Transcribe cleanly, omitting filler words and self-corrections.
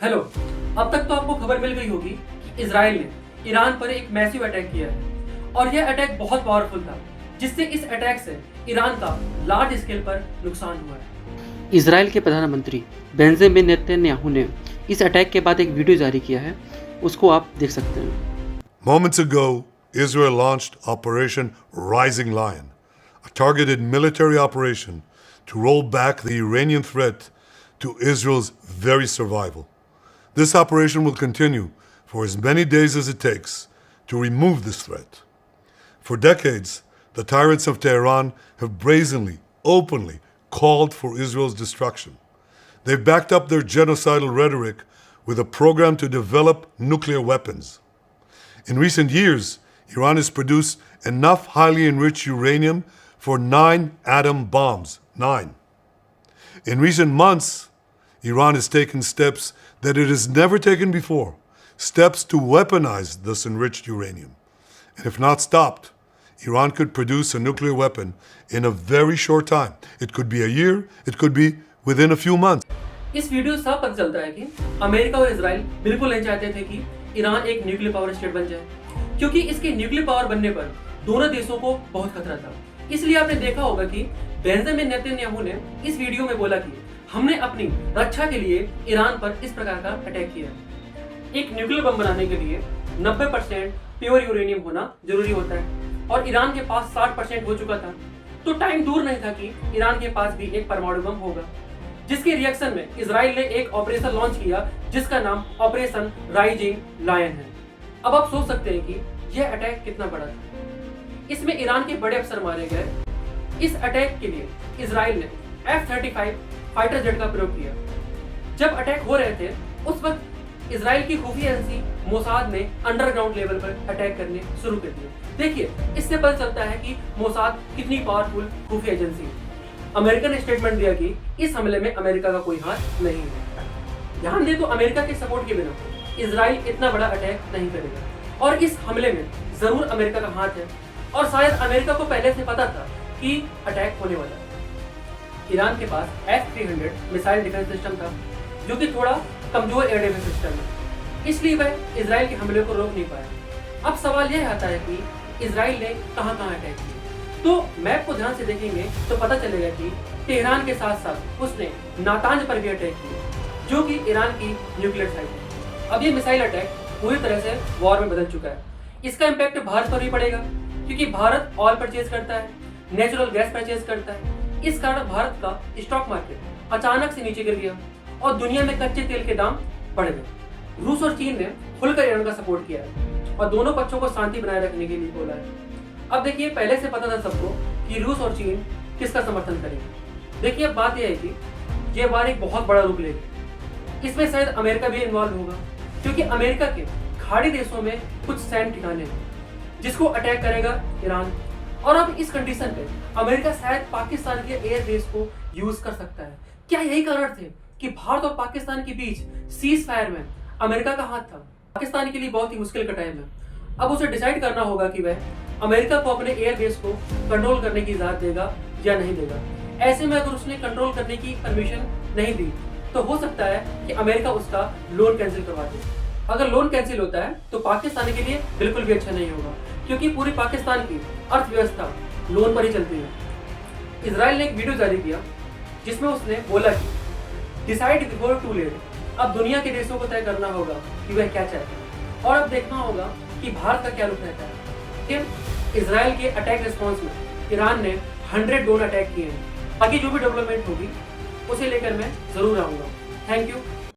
Hello. अब तक तो आपको खबर मिल गई होगी कि इजराइल ने ईरान पर एक मैसिव अटैक किया है और यह अटैक बहुत पावरफुल था, जिससे इस अटैक से ईरान का लार्ज स्केल पर नुकसान हुआ है। इजराइल के प्रधानमंत्री बेंजामिन नेतन्याहू ने इस अटैक के बाद एक वीडियो जारी किया है, उसको आप देख सकते हैं। Moments ago, Israel launched Operation Rising Lion, a targeted military operation to roll back the Iranian threat to Israel's very survival. This operation will continue for as many days as it takes to remove this threat. For decades, the tyrants of Tehran have brazenly, openly called for Israel's destruction. They've backed up their genocidal rhetoric with a program to develop nuclear weapons. In recent years, Iran has produced enough highly enriched uranium for 9 atom bombs. 9. In recent months, Iran has taken steps that it has never taken before, steps to weaponize this enriched uranium. And if not stopped, Iran could produce a nuclear weapon in a very short time. It could be a year, it could be within a few months. इस video से साफ पता चलता है कि America और Israel बिल्कुल नहीं चाहते थे कि ईरान एक न्यूक्लियर पावर स्टेट बन जाए, क्योंकि इसके न्यूक्लियर पावर बनने पर दोनों देशों को बहुत खतरा था। इसलिए आपने देखा होगा कि बेंजामिन नेतन्याहू ने इस वीडियो में बोला कि हमने अपनी रक्षा के लिए ईरान पर इस प्रकार का अटैक किया। एक न्यूक्लियर बम बनाने के लिए 90% प्योर यूरेनियम होना जरूरी होता है और ईरान के पास 60% हो चुका था, तो टाइम दूर नहीं था कि ईरान के पास भी एक परमाणु बम होगा, जिसके रिएक्शन में इजराइल ने एक ऑपरेशन लॉन्च किया जिसका नाम ऑपरेशन राइजिंग लायन है। अब आप सोच सकते हैं कि यह अटैक कितना बड़ा था। इसमें ईरान के बड़े अफसर मारे गए। इस अटैक के लिए इजराइल ने F-35 फाइटर जेट का प्रयोग किया। जब अटैक हो रहे थे उस वक्त इजराइल की खुफिया एजेंसी मोसाद ने अंडरग्राउंड लेवल पर अटैक करने शुरू कर दिए। देखिए, इससे पता चलता है कि मोसाद कितनी पावरफुल खुफिया एजेंसी है। अमेरिका ने स्टेटमेंट दिया कि इस हमले में अमेरिका का कोई हाथ नहीं है। ध्यान दें तो अमेरिका के सपोर्ट के बिना इजराइल इतना बड़ा अटैक नहीं करेगा और इस हमले में जरूर अमेरिका का हाथ है और शायद अमेरिका को पहले से पता था कि अटैक होने वाला है। ईरान के पास S-300 मिसाइल डिफेंस सिस्टम था, जो कि थोड़ा कमजोर एयर डिफेंस सिस्टम है, इसलिए वह इजराइल के हमले को रोक नहीं पाया। अब सवाल यह आता है कि इजराइल ने कहां अटैक किया। तो मैप को ध्यान से देखेंगे तो पता चलेगा कि तेहरान के साथ साथ उसने नातांज पर भी अटैक किया, जो कि ईरान की न्यूक्लियर साइट है। अब ये मिसाइल अटैक पूरी तरह से वॉर में बदल चुका है। इसका इम्पैक्ट भारत पर भी पड़ेगा, क्योंकि भारत ऑयल परचेज करता है, नेचुरल गैस परचेज करता है। इस कारण भारत का स्टॉक मार्केट अचानक से नीचे गिर गया और दुनिया में कच्चे तेल के दाम बढ़ गए। रूस और चीन ने खुलकर ईरान का सपोर्ट किया है और दोनों पक्षों को शांति बनाए रखने के लिए बोला है। अब देखिए, पहले से पता था सबको कि रूस और चीन किसका समर्थन करेंगे। देखिए, अब बात यह है कि यह वार एक बहुत बड़ा रूप लेगी। इसमें शायद अमेरिका भी इन्वॉल्व होगा, क्योंकि अमेरिका के खाड़ी देशों में कुछ सैन्य ठिकाने हैं जिसको अटैक करेगा ईरान। और अब इस कंडीशन पे अमेरिका शायद पाकिस्तान के एयर बेस को यूज कर सकता है। क्या यही कारण थे कि भारत और पाकिस्तान के बीच सीज फायर में अमेरिका का हाथ था? पाकिस्तान के लिए बहुत ही मुश्किल का टाइम है। अब उसे डिसाइड करना होगा कि वह अमेरिका को अपने एयर बेस को कंट्रोल करने की इजाजत देगा या नहीं देगा। ऐसे में अगर उसने कंट्रोल करने की परमिशन नहीं दी तो हो सकता है कि अमेरिका उसका लोन कैंसिल करवा दे। अगर लोन कैंसिल होता है तो पाकिस्तान के लिए बिल्कुल भी अच्छा नहीं होगा, क्योंकि पूरी पाकिस्तान की अर्थव्यवस्था लोन पर ही चलती है। इजराइल ने एक वीडियो जारी किया जिसमें उसने बोला कि डिसाइड बिफोर टू लेट। अब दुनिया के देशों को तय करना होगा कि वह क्या चाहते हैं और अब देखना होगा कि भारत का क्या रुख रहता है। कि इजराइल के अटैक रिस्पॉन्स में ईरान ने 100 ड्रोन अटैक किए हैं। बाकी जो भी डेवलपमेंट होगी उसे लेकर मैं जरूर आऊँगा। Thank you.